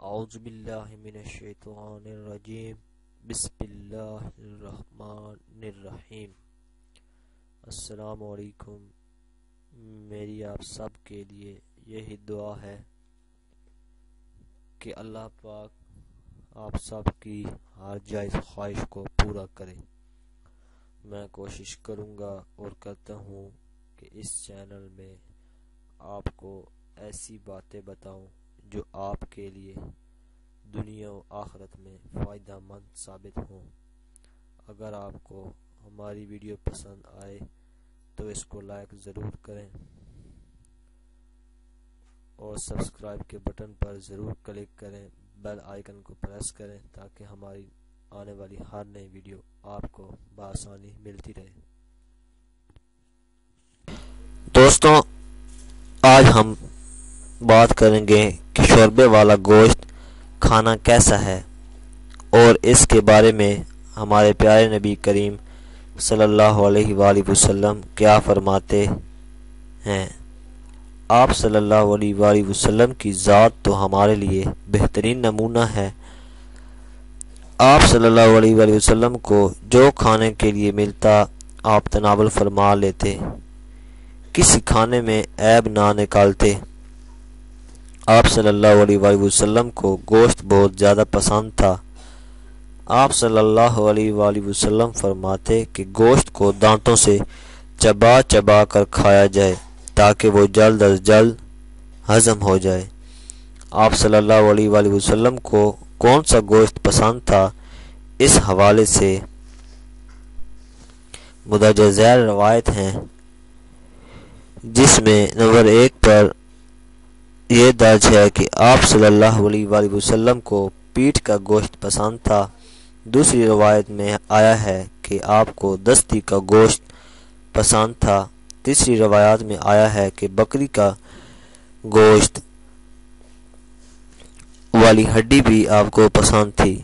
اعوذ باللہ من الشیطان الرجیم بسم اللہ الرحمن الرحیم۔ السلام علیکم۔ میری آپ سب کے لیے یہی دعا ہے کہ اللہ پاک آپ سب کی ہر جائز خواہش کو پورا کرے۔ میں کوشش کروں گا اور کرتا ہوں کہ اس چینل میں آپ کو ایسی باتیں بتاؤں جو آپ کے لیے دنیا و آخرت میں فائدہ مند ثابت ہوں۔ اگر آپ کو ہماری ویڈیو پسند آئے تو اس کو لائک ضرور کریں اور سبسکرائب کے بٹن پر ضرور کلک کریں، بیل آئیکن کو پریس کریں تاکہ ہماری آنے والی ہر نئی ویڈیو آپ کو بآسانی ملتی رہے۔ دوستوں، آج ہم بات کریں گے کہ شوربے والا گوشت کھانا کیسا ہے اور اس کے بارے میں ہمارے پیارے نبی کریم صلی اللہ علیہ وآلہ وسلم کیا فرماتے ہیں۔ آپ صلی اللہ علیہ وآلہ وسلم کی ذات تو ہمارے لیے بہترین نمونہ ہے۔ آپ صلی اللہ علیہ وآلہ وسلم کو جو کھانے کے لیے ملتا آپ تناول فرما لیتے، کسی کھانے میں عیب نہ نکالتے۔ آپ صلی اللہ علیہ وآلہ وسلم کو گوشت بہت زیادہ پسند تھا۔ آپ صلی اللہ علیہ وآلہ وسلم فرماتے کہ گوشت کو دانتوں سے چبا چبا کر کھایا جائے تاکہ وہ جلد از جلد ہضم ہو جائے۔ آپ صلی اللہ علیہ وآلہ وسلم کو کون سا گوشت پسند تھا، اس حوالے سے مندرجہ ذیل روایت ہیں، جس میں نمبر 1 پر یہ درج ہے کہ آپ صلی اللہ علیہ وآلہ وسلم کو پیٹھ کا گوشت پسند تھا۔ دوسری روایت میں آیا ہے کہ آپ کو دستی کا گوشت پسند تھا۔ تیسری روایت میں آیا ہے کہ بکری کا گوشت والی ہڈی بھی آپ کو پسند تھی۔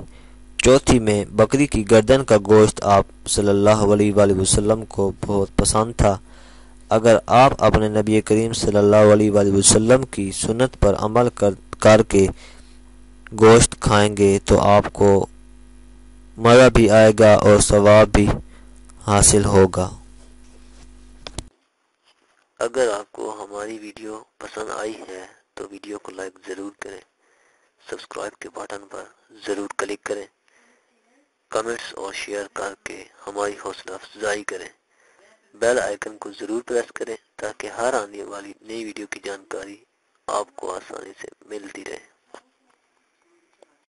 چوتھی میں بکری کی گردن کا گوشت آپ صلی اللہ علیہ وآلہ وسلم کو بہت پسند تھا۔ اگر آپ اپنے نبی کریم صلی اللہ علیہ وآلہ وسلم کی سنت پر عمل کر کے گوشت کھائیں گے تو آپ کو مزہ بھی آئے گا اور ثواب بھی حاصل ہوگا۔ اگر آپ کو ہماری ویڈیو پسند آئی ہے تو ویڈیو کو لائک ضرور کریں، سبسکرائب کے بٹن پر ضرور کلک کریں، کمنٹس اور شیئر کر کے ہماری حوصلہ افزائی کریں، بیل آئیکن کو ضرور پریس کریں تاکہ ہر آنے والی نئی ویڈیو کی جانکاری آپ کو آسانی سے ملتی رہے۔